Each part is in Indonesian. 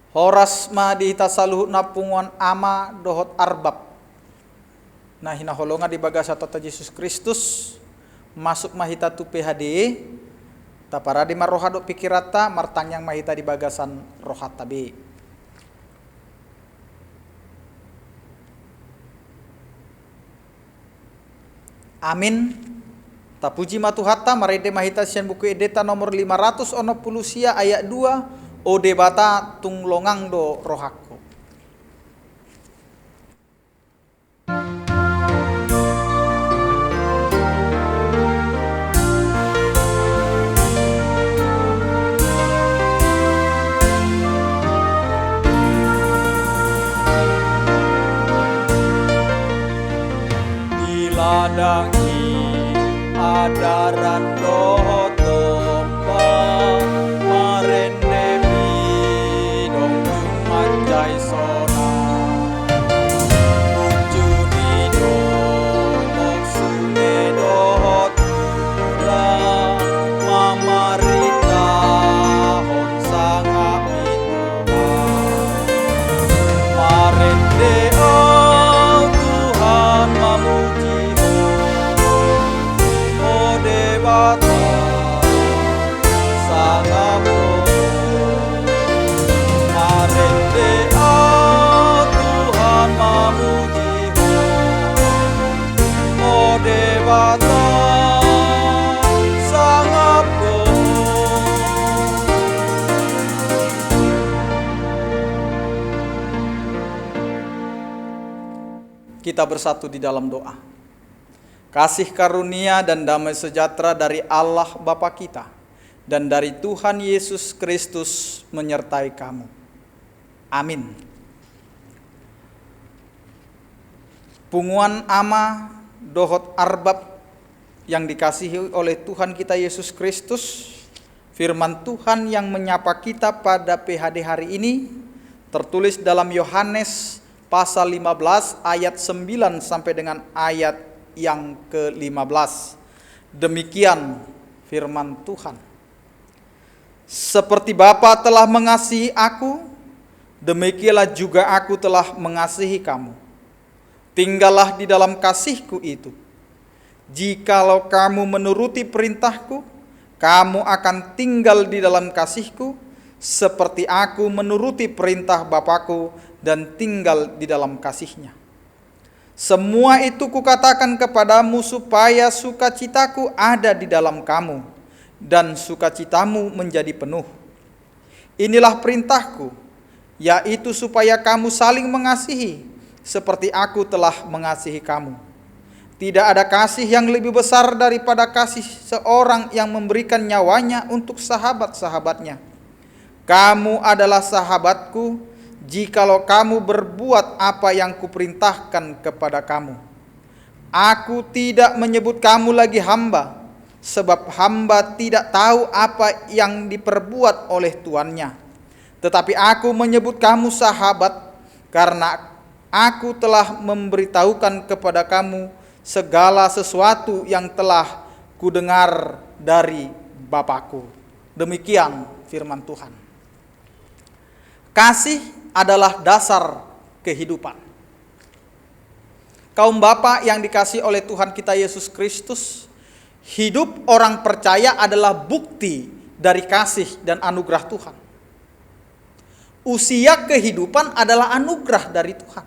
Horas ma dihita saluhut na punguan ama dohot arbab. Nah hina holonga di bagasa tata Yesus Kristus masuk mahita tu PHD tapara di marohado pikirata martanyang mahita di bagasan rohat tabe. Amin. Tapuji matuhata marede mahita sian buku edeta nomor 500 ono pulusia ayat 2 o debata tung longang do rohakku. Diladangi adaran doho tomba marende bidong mancai sona ujuni domok sune doho tura mamarita hon sanga pituha marende oh Tuhan mamuji debata sangamu marende Tuhan mamuji oh debata sangamu. Kita bersatu di dalam doa. Kasih karunia dan damai sejahtera dari Allah Bapa kita dan dari Tuhan Yesus Kristus menyertai kamu. Amin. Punguan ama dohot arbab yang dikasihi oleh Tuhan kita Yesus Kristus, firman Tuhan yang menyapa kita pada PHD hari ini tertulis dalam Yohanes pasal 15 ayat 9 sampai dengan ayat yang ke-15. Demikian firman Tuhan. Seperti Bapa telah mengasihi aku, demikianlah juga aku telah mengasihi kamu. Tinggallah di dalam kasihku itu. Jikalau kamu menuruti perintahku, kamu akan tinggal di dalam kasihku, seperti aku menuruti perintah Bapakku dan tinggal di dalam kasihnya. Semua itu kukatakan kepadamu supaya sukacitaku ada di dalam kamu dan sukacitamu menjadi penuh. Inilah perintahku, yaitu supaya kamu saling mengasihi seperti aku telah mengasihi kamu. Tidak ada kasih yang lebih besar daripada kasih seorang yang memberikan nyawanya untuk sahabat-sahabatnya. Kamu adalah sahabatku jikalau kamu berbuat apa yang kuperintahkan kepada kamu. Aku tidak menyebut kamu lagi hamba, sebab hamba tidak tahu apa yang diperbuat oleh tuannya. Tetapi aku menyebut kamu sahabat, karena aku telah memberitahukan kepada kamu segala sesuatu yang telah kudengar dari Bapakku. Demikian firman Tuhan. Kasih adalah dasar kehidupan. Kaum bapa yang dikasihi oleh Tuhan kita Yesus Kristus, hidup orang percaya adalah bukti dari kasih dan anugerah Tuhan. Usia kehidupan adalah anugerah dari Tuhan.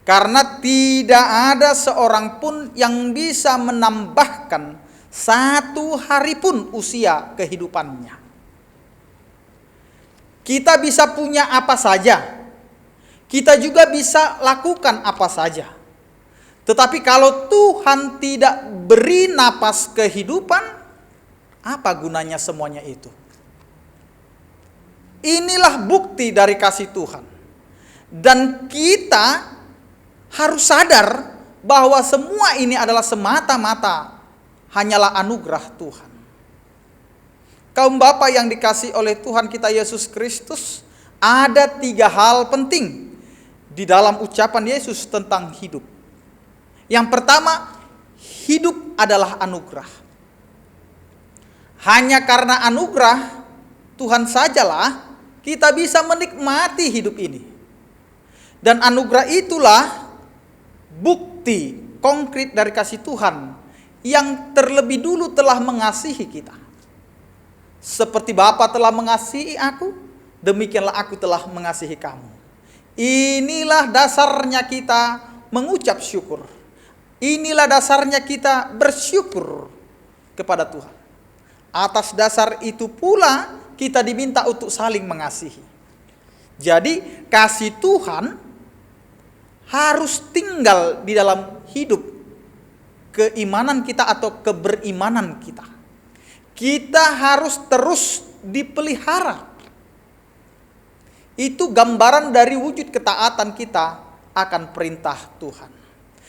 Karena tidak ada seorang pun yang bisa menambahkan satu hari pun usia kehidupannya. Kita bisa punya apa saja. Kita juga bisa lakukan apa saja. Tetapi kalau Tuhan tidak beri napas kehidupan, apa gunanya semuanya itu? Inilah bukti dari kasih Tuhan. Dan kita harus sadar bahwa semua ini adalah semata-mata hanyalah anugerah Tuhan. Kaum bapa yang dikasihi oleh Tuhan kita Yesus Kristus, ada 3 hal penting di dalam ucapan Yesus tentang hidup. Yang pertama, hidup adalah anugerah. Hanya karena anugerah Tuhan sajalah kita bisa menikmati hidup ini. Dan anugerah itulah bukti konkret dari kasih Tuhan yang terlebih dulu telah mengasihi kita. Seperti Bapa telah mengasihi aku, demikianlah aku telah mengasihi kamu. Inilah dasarnya kita mengucap syukur. Inilah dasarnya kita bersyukur kepada Tuhan. Atas dasar itu pula kita diminta untuk saling mengasihi. Jadi kasih Tuhan harus tinggal di dalam hidup keimanan kita atau keberimanan kita. Kita harus terus dipelihara. Itu gambaran dari wujud ketaatan kita akan perintah Tuhan.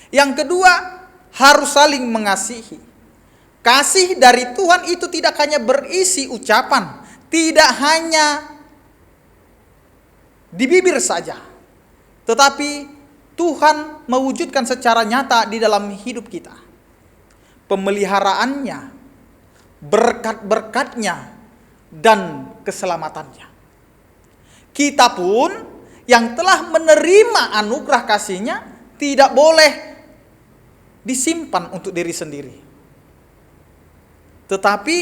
Yang kedua, harus saling mengasihi. Kasih dari Tuhan itu tidak hanya berisi ucapan, tidak hanya di bibir saja, tetapi Tuhan mewujudkan secara nyata di dalam hidup kita. Pemeliharaannya, berkat-berkatnya, dan keselamatannya. Kita pun yang telah menerima anugerah kasih-Nya tidak boleh disimpan untuk diri sendiri. Tetapi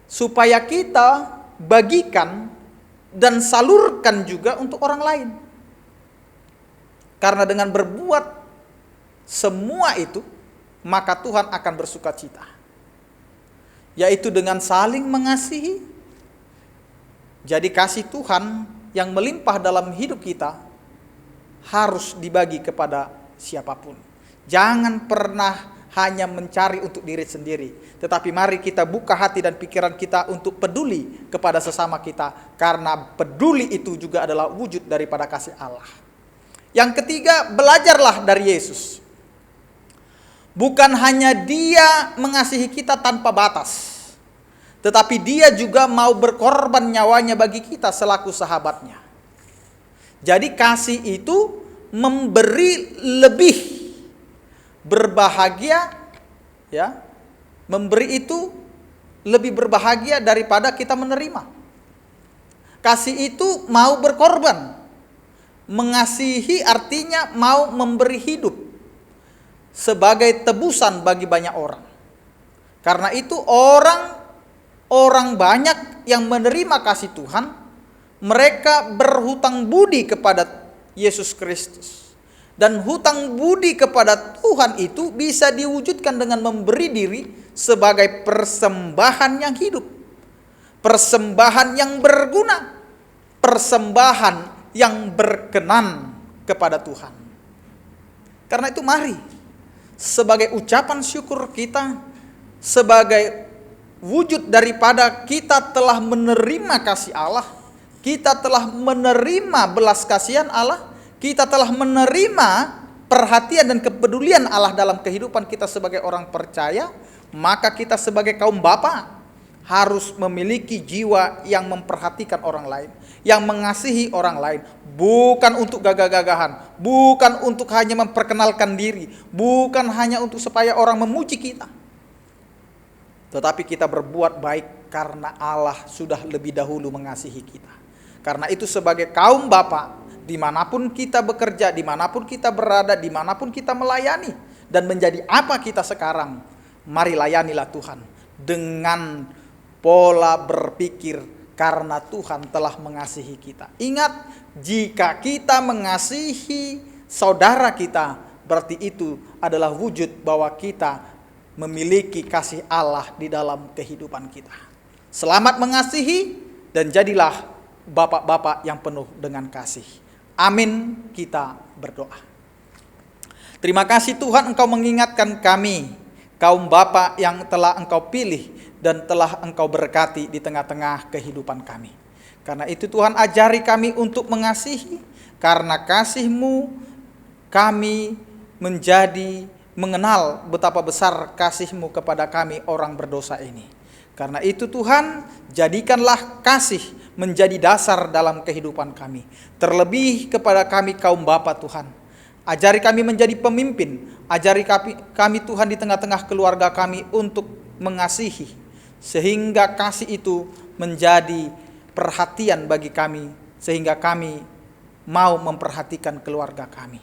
supaya kita bagikan dan salurkan juga untuk orang lain. Karena dengan berbuat semua itu, maka Tuhan akan bersuka cita. Yaitu dengan saling mengasihi. Jadi kasih Tuhan yang melimpah dalam hidup kita harus dibagi kepada siapapun. Jangan pernah hanya mencari untuk diri sendiri. Tetapi mari kita buka hati dan pikiran kita untuk peduli kepada sesama kita. Karena peduli itu juga adalah wujud daripada kasih Allah. Yang ketiga, belajarlah dari Yesus. Bukan hanya Dia mengasihi kita tanpa batas, tetapi Dia juga mau berkorban nyawanya bagi kita selaku sahabatnya. Jadi kasih itu memberi lebih berbahagia, ya. Memberi itu lebih berbahagia daripada kita menerima. Kasih itu mau berkorban. Mengasihi artinya mau memberi hidup sebagai tebusan bagi banyak orang. Karena itu orang banyak yang menerima kasih Tuhan, mereka berhutang budi kepada Yesus Kristus. Dan hutang budi kepada Tuhan itu bisa diwujudkan dengan memberi diri sebagai persembahan yang hidup. Persembahan yang berguna. Persembahan yang berkenan kepada Tuhan. Karena itu mari sebagai ucapan syukur kita, sebagai wujud daripada kita telah menerima kasih Allah, kita telah menerima belas kasihan Allah, kita telah menerima perhatian dan kepedulian Allah dalam kehidupan kita sebagai orang percaya, maka kita sebagai kaum bapa harus memiliki jiwa yang memperhatikan orang lain, yang mengasihi orang lain, bukan untuk gagah-gagahan, bukan untuk hanya memperkenalkan diri, bukan hanya untuk supaya orang memuji kita. Tetapi kita berbuat baik karena Allah sudah lebih dahulu mengasihi kita. Karena itu sebagai kaum bapa, dimanapun kita bekerja, dimanapun kita berada, dimanapun kita melayani, dan menjadi apa kita sekarang, mari layanilah Tuhan dengan pola berpikir karena Tuhan telah mengasihi kita. Ingat, jika kita mengasihi saudara kita, berarti itu adalah wujud bahwa kita memiliki kasih Allah di dalam kehidupan kita. Selamat mengasihi dan jadilah bapak-bapak yang penuh dengan kasih. Amin, kita berdoa. Terima kasih Tuhan, Engkau mengingatkan kami, kaum bapa yang telah Engkau pilih dan telah Engkau berkati di tengah-tengah kehidupan kami. Karena itu Tuhan, ajari kami untuk mengasihi. Karena kasih-Mu kami menjadi mengenal betapa besar kasih-Mu kepada kami orang berdosa ini. Karena itu Tuhan, jadikanlah kasih menjadi dasar dalam kehidupan kami. Terlebih kepada kami kaum bapa Tuhan. Ajari kami menjadi pemimpin. Ajari kami Tuhan di tengah-tengah keluarga kami untuk mengasihi. Sehingga kasih itu menjadi perhatian bagi kami, sehingga kami mau memperhatikan keluarga kami.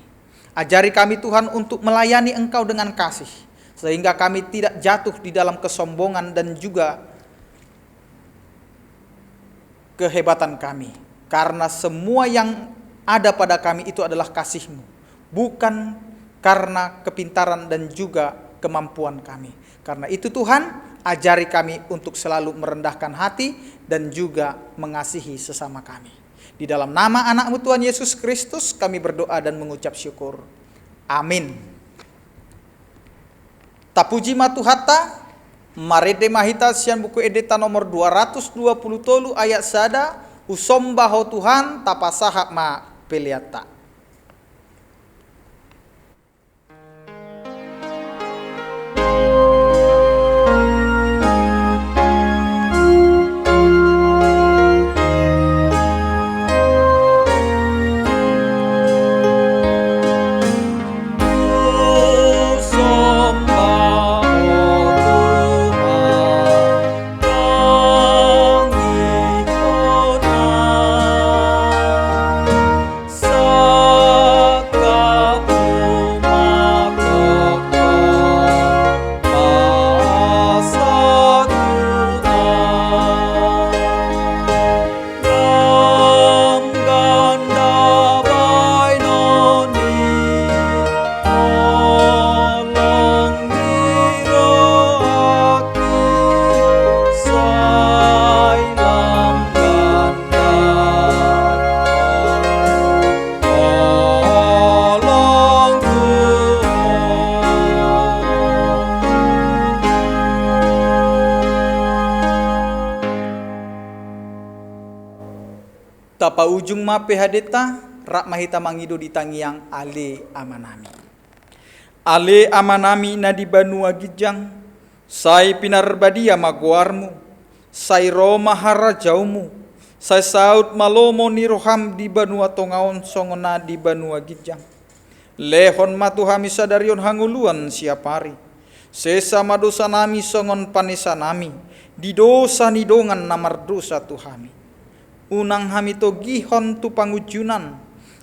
Ajari kami Tuhan untuk melayani Engkau dengan kasih, sehingga kami tidak jatuh di dalam kesombongan dan juga kehebatan kami. Karena semua yang ada pada kami itu adalah kasih-Mu, bukan karena kepintaran dan juga kemampuan kami. Karena itu Tuhan, ajari kami untuk selalu merendahkan hati dan juga mengasihi sesama kami. Di dalam nama anak-Mu Tuhan Yesus Kristus kami berdoa dan mengucap syukur. Amin. Tapuji matuhata, marede mahita sian buku edita nomor 220 tolu ayat sada, usombaho Tuhan tapasahak ma peliata. Tapa ujung mape hadeta rak mahita mangido di tangiang ale amanami. Ale amanami na di banua gijang, sai pinarbadia maguarmu, sai roma harajaumu, sai saut malomo ni roham di banua tongaon songona di banua gijang. Lehon matuhami sadarion hanguluan siapari, sesa madosa nami songon panesa nami, di dosa nidongan namar dosa tuhami. Unang hami to gihon tu pangujunan,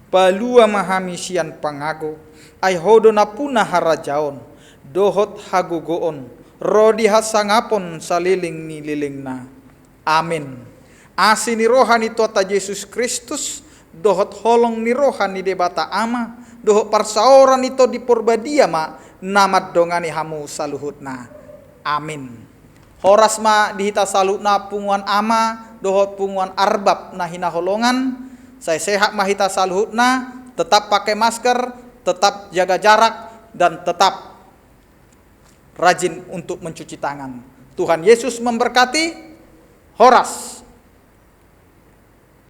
palua mahami sian pangago, ay hodo na puna harajaon, dohot hagugoon, rodi hasangapon saliling ni liling na. Amin. Asi ni rohani tuata Yesus Kristus, dohot holong ni rohani debata ama, dohot parsaoran ito di porbadia ma, namad dongani hamu saluhutna. Amin. Horas ma dihita salutna punguan ama, dohot punguan arbab na hinaholongan, saya sehat mahita saluhutna, tetap pakai masker, tetap jaga jarak, dan tetap rajin untuk mencuci tangan. Tuhan Yesus memberkati. Horas.